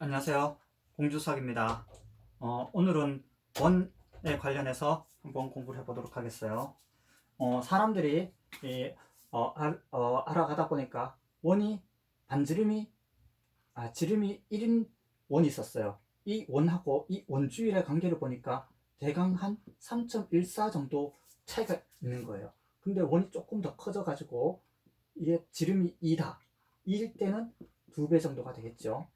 안녕하세요. 공주석입니다. 오늘은 원에 관련해서 한번 공부를 해보도록 하겠어요. 사람들이 알아가다 보니까 원이 반지름이 지름이 1인 원이 있었어요. 이 원하고 이 원주율의 관계를 보니까 대강 한 3.14 정도 차이가 있는 거예요. 근데 원이 조금 더 커져 가지고 이게 지름이 2다. 2일 때는 2배 정도가 되겠죠.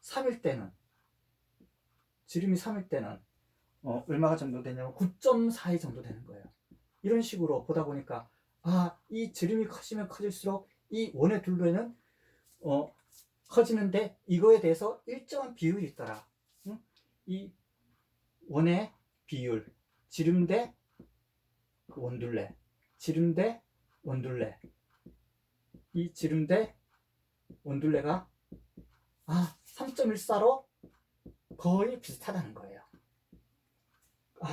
3일 때는 지름이 3일 때는 얼마가 정도 되냐면 9.42 정도 되는 거예요. 이런 식으로 보다 보니까 이 지름이 커지면 커질수록 이 원의 둘레는 커지는데 이거에 대해서 일정한 비율이 있더라. 응? 이 원의 비율, 지름 대 그 원둘레, 지름 대 원둘레, 이 지름 대 원둘레가 3.14로 거의 비슷하다는 거예요.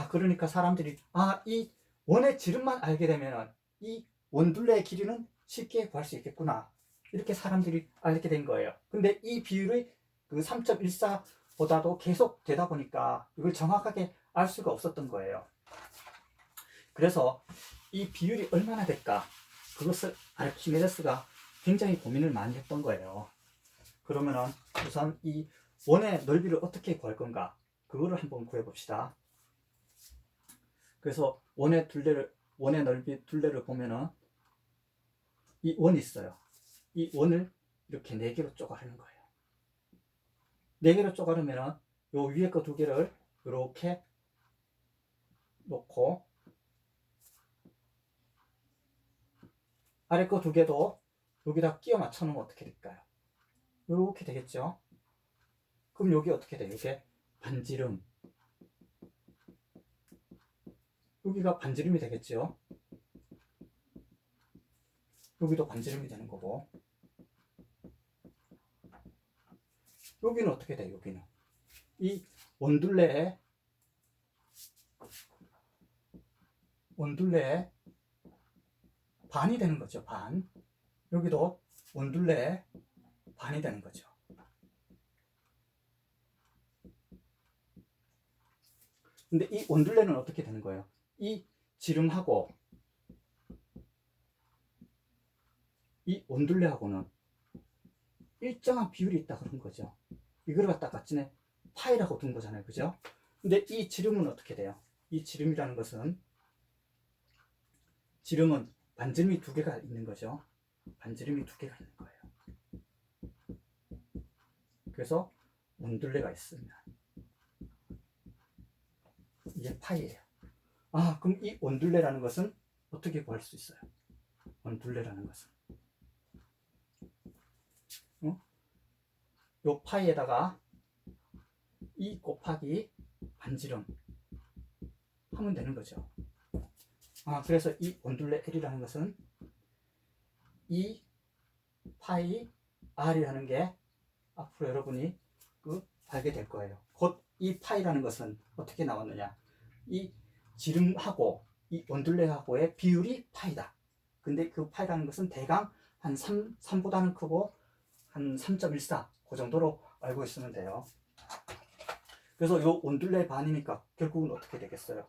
그러니까 사람들이 이 원의 지름만 알게 되면 이 원둘레의 길이는 쉽게 구할 수 있겠구나, 이렇게 사람들이 알게 된 거예요. 근데 이 비율이 그 3.14보다도 계속 되다 보니까 이걸 정확하게 알 수가 없었던 거예요. 그래서 이 비율이 얼마나 될까, 그것을 아르키메데스가 굉장히 고민을 많이 했던 거예요. 그러면은 우선 이 원의 넓이를 어떻게 구할 건가, 그거를 한번 구해봅시다. 그래서 원의 넓이 둘레를 보면은 이 원이 있어요. 이 원을 이렇게 4개로 쪼가르는 거예요. 4개로 쪼가르면은 요 위에 거 2개를 이렇게 놓고 아래 거 2개도 여기다 끼워 맞춰 놓으면 어떻게 될까요? 이렇게 되겠죠. 그럼 여기 어떻게 돼요? 이게 반지름, 여기가 반지름이 되겠죠. 여기도 반지름이 되는 거고, 여기는 어떻게 돼요? 여기는 이 원둘레의 반이 되는 거죠. 반. 여기도 원둘레의 반이 되는 거죠. 근데 이 원둘레는 어떻게 되는 거예요? 이 지름하고 이 원둘레하고는 일정한 비율이 있다 그런 거죠. 이걸 갖다가 파이라고 둔 거잖아요. 그죠? 근데 이 지름은 어떻게 돼요? 이 지름이라는 것은, 지름은 반지름이 2개가 있는 거죠. 반지름이 2개가 있는 거예요. 그래서 원둘레가 있으면 이게 파이예요. 그럼 이 원둘레라는 것은 어떻게 구할 수 있어요? 원둘레라는 것은 요 파이에다가 2 곱하기 반지름 하면 되는 거죠. 그래서 이 원둘레 L이라는 것은 2 파이 R이라는 게 앞으로 여러분이 알게 될 거예요. 곧 이 파이라는 것은 어떻게 나왔느냐, 이 지름하고 이 원둘레하고의 비율이 파이다. 근데 그 파이라는 것은 대강 한 3보다는 크고 한 3.14 그 정도로 알고 있으면 돼요. 그래서 요 원둘레 반이니까 결국은 어떻게 되겠어요?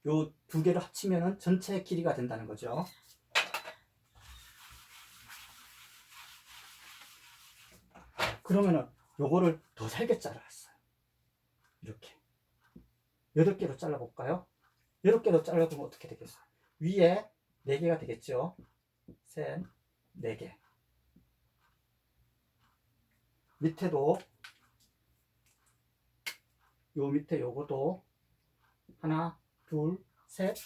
요 2개를 합치면 전체 길이가 된다는 거죠. 그러면은 요거를 더 잘게 잘라놨어요. 이렇게 8개로 잘라볼까요? 8개로 잘라보면 어떻게 되겠어요? 위에 4개가 되겠죠. 셋, 4개. 밑에도 요 밑에 요거도 하나, 둘, 셋,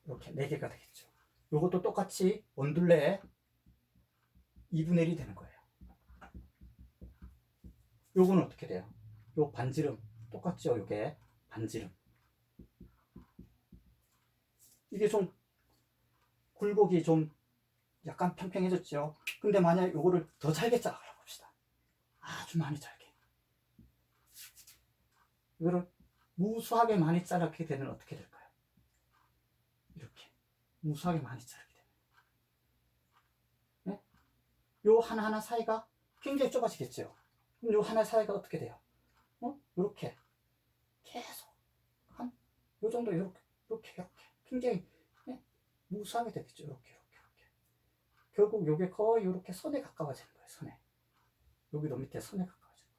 이렇게 4개가 되겠죠. 요것도 똑같이 원둘레에 2분의 1이 되는 거예요. 요거는 어떻게 돼요? 요 반지름 똑같죠. 요게 반지름. 이게 좀 굴곡이 좀 약간 평평해졌죠. 근데 만약 요거를 더 잘게 잘라 봅시다. 아주 많이 잘게. 이거를 무수하게 많이 자르게 되면 어떻게 될까요? 이렇게 무수하게 많이 자르게 되면, 네? 요 하나하나 사이가 굉장히 좁아지겠죠. 그럼 요 하나 사이가 어떻게 돼요? 요렇게 계속 한 요 정도 요렇게 굉장히 무수하게 되겠죠. 요렇게. 결국 요게 거의 요렇게 선에 가까워지는 거예요. 선에. 여기도 밑에 선에 가까워지는 거예요.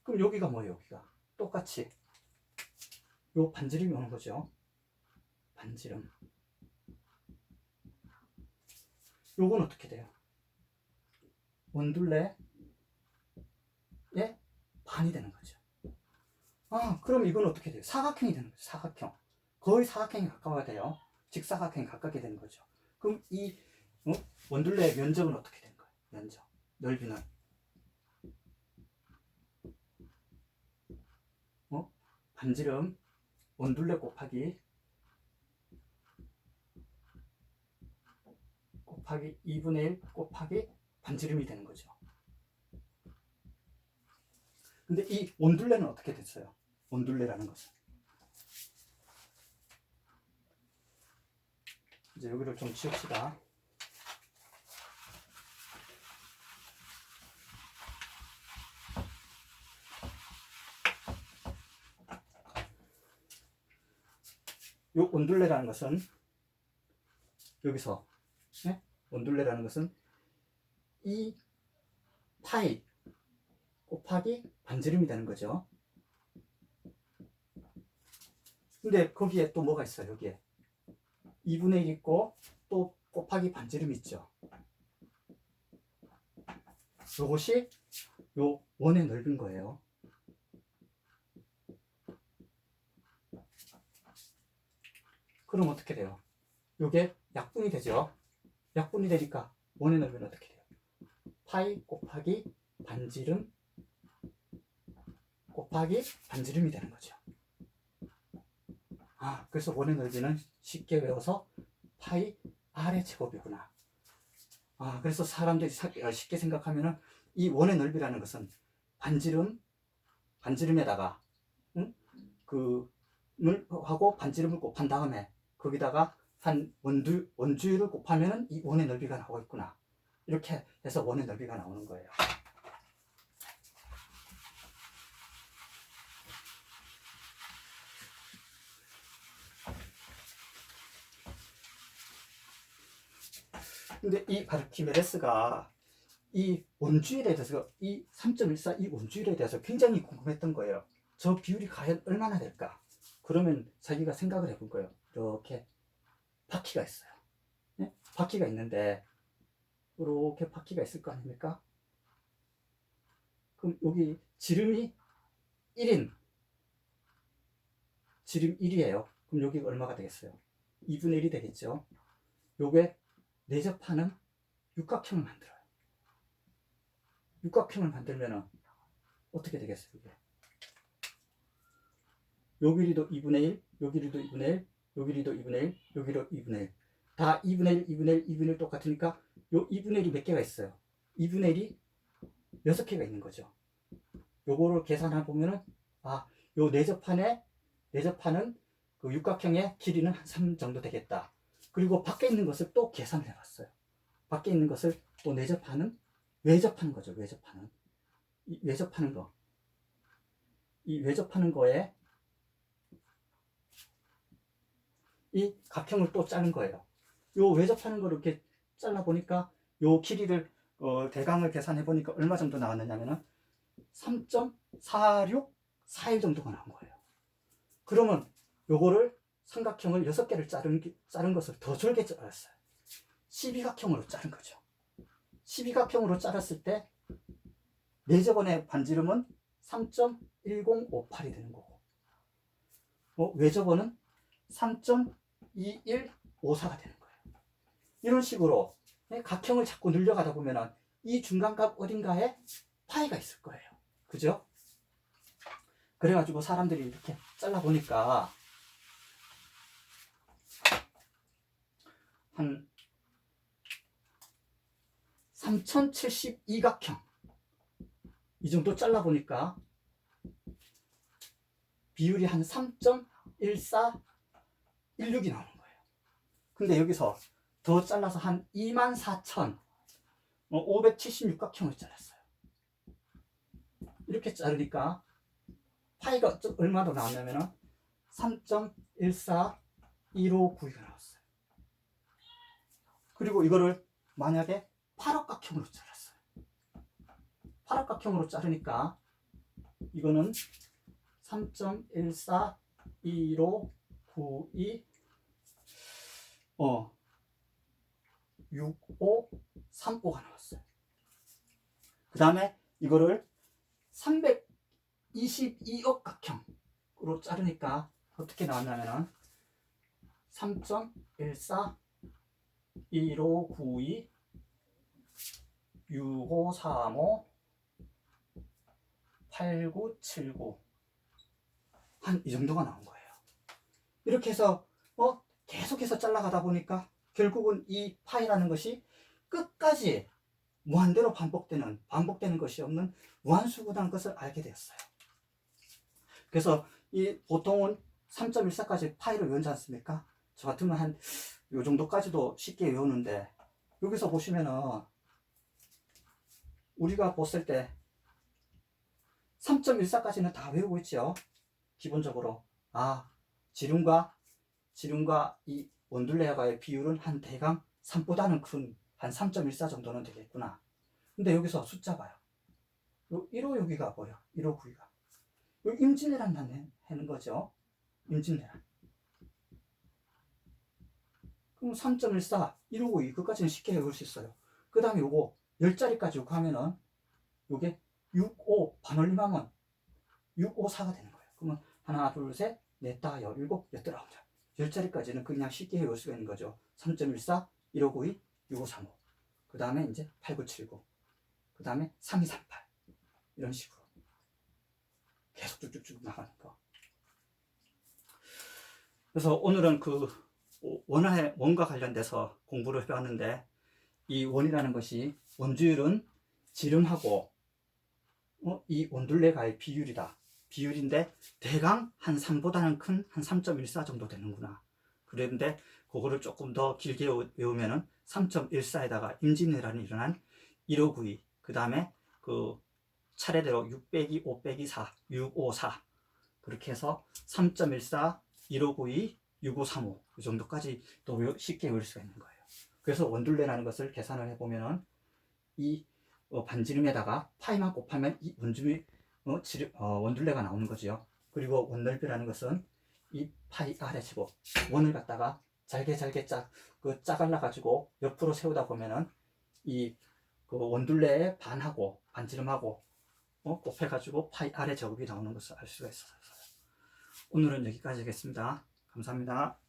그럼 여기가 뭐예요? 여기가 똑같이 요 반지름이 오는 거죠. 반지름. 요건 어떻게 돼요? 원둘레의 반이 되는 거죠. 그럼 이건 어떻게 돼요? 사각형이 되는 거죠. 사각형. 거의 사각형이 가까워야 돼요. 직사각형이 가깝게 되는 거죠. 그럼 이 원둘레의 면적은 어떻게 되는 거예요? 면적. 넓이는 반지름 원둘레 곱하기 2분의 1 곱하기 반지름이 되는 거죠. 근데 이 원둘레는 어떻게 됐어요? 원둘레라는 것은 이제 여기를 좀 지웁시다. 요 원둘레라는 것은 여기서 원둘레라는 것은 이 파이 곱하기 반지름이 되는 거죠. 근데 거기에 또 뭐가 있어요? 여기에 2분의 1 있고 또 곱하기 반지름 있죠. 요것이 요 원의 넓인 거예요. 그럼 어떻게 돼요? 요게 약분이 되죠. 약분이 되니까 원의 넓이는 어떻게 돼요? 파이 곱하기 반지름 곱하기 반지름이 되는 거죠. 그래서 원의 넓이는 쉽게 외워서 파이 R의 제곱이구나. 그래서 사람들이 쉽게 생각하면은 이 원의 넓이라는 것은 반지름에다가 하고 반지름을 곱한 다음에 거기다가 한 원주율을 곱하면은 이 원의 넓이가 나오겠구나. 이렇게 해서 원의 넓이가 나오는 거예요. 근데 이 아르키메데스가 이 원주율에 대해서 이 3.14 이 원주율에 대해서 굉장히 궁금했던 거예요. 저 비율이 과연 얼마나 될까? 그러면 자기가 생각을 해본 거예요. 이렇게 바퀴가 있어요. 네? 바퀴가 있는데 이렇게 바퀴가 있을 거 아닙니까? 그럼 여기 지름이 1인 지름 1이에요. 그럼 여기가 얼마가 되겠어요? 2분의 1이 되겠죠. 요게 내접하는 육각형을 만들어요. 육각형을 만들면은 어떻게 되겠어요? 이게? 요 길이도 2분의 1, 요 길이도 2분의 1, 요 길이도 2분의 1, 요 길이도 2분의 1. 다 2분의 1, 2분의 1, 2분의 1 똑같으니까 요 2분의 1이 몇 개가 있어요? 2분의 1이 6개가 있는 거죠. 요거를 계산해 보면은 요 내접하는 그 육각형의 길이는 한 3 정도 되겠다. 그리고 밖에 있는 것을 또 계산을 해봤어요. 밖에 있는 것을 또 외접하는 거죠. 외접하는 거. 이 외접하는 거에 이 각형을 또 자른 거예요. 요 외접하는 거를 이렇게 잘라 보니까 요 길이를 대강을 계산해 보니까 얼마 정도 나왔느냐면은 3.4641 정도가 나온 거예요. 그러면 요거를 삼각형을 6개를 자른 것을 더 줄게 잘랐어요. 12각형으로 자른 거죠. 12각형으로 자랐을 때 내접원의 반지름은 3.1058이 되는 거고 외접원은 3.2154가 되는 거예요. 이런 식으로 각형을 자꾸 늘려가다 보면 이 중간값 어딘가에 파이가 있을 거예요. 그죠? 그래가지고 사람들이 이렇게 잘라보니까 한 3072각형 이 정도 잘라보니까 비율이 한 3.1416이 나오는 거예요. 근데 여기서 더 잘라서 한 24,576각형을 잘랐어요. 이렇게 자르니까 파이가 얼마 더 나왔냐면은 3.141592가 나왔어요. 그리고 이거를 만약에 팔각형으로 잘랐어요. 팔각형으로 자르니까 이거는 3.141592 6535가 나왔어요. 그 다음에 이거를 322억 각형으로 자르니까 어떻게 나왔냐면은 3.141592 6535 8979 한 이 정도가 나온 거예요. 이렇게 해서 계속해서 잘라가다 보니까 결국은 이 파이라는 것이 끝까지 무한대로 반복되는 것이 없는 무한수구라는 것을 알게 되었어요. 그래서 이 보통은 3.14까지 파이를 외우지 않습니까? 저 같으면 한 요 정도까지도 쉽게 외우는데, 여기서 보시면은 우리가 봤을 때 3.14까지는 다 외우고 있죠. 기본적으로 지름과 이 원둘레와의 비율은 한 대강 3보다는 큰 한 3.14 정도는 되겠구나. 근데 여기서 숫자 봐요. 요 1호 여기가 뭐야? 1호 9기가 요 임진왜란 하는 거죠. 임진왜란. 그럼 3.14 1호 9기 그까지는 쉽게 외울 수 있어요. 그 다음에 요거 10자리까지 하면은 요게 65 반올림하면 654가 되는 거예요. 그러면 하나 둘 셋 넷 다 여 일곱 여덟 아홉 10자리까지는 그냥 쉽게 외울 수가 있는 거죠. 3.14 1592 6535 그 다음에 이제 8979 그 다음에 3238 이런 식으로 계속 쭉쭉쭉 나가는 거. 그래서 오늘은 그 원과 관련돼서 공부를 해봤는데, 이 원이라는 것이 원주율은 지름하고 이 원둘레가의 비율인데 대강 한 3보다는 큰 한 3.14 정도 되는구나. 그런데 그거를 조금 더 길게 외우면은 3.14에다가 임진왜란이 일어난 1592 그 다음에 그 차례대로 6 빼기 5 빼기 4 654 그렇게 해서 3.14 1592 6535 이 정도까지 또 쉽게 외울 수가 있는 거예요. 그래서 원둘레라는 것을 계산을 해보면은 이 반지름에다가 파이만 곱하면 이 원둘레가 나오는 거죠. 그리고 원넓이라는 것은 이 파이 r의 제곱, 원을 갖다가 잘게 짜갈라 가지고 옆으로 세우다 보면은 이 그 원둘레의 반하고 반지름하고 곱해 가지고 파이 r의 제곱이 나오는 것을 알 수가 있어요. 오늘은 여기까지 하겠습니다. 감사합니다.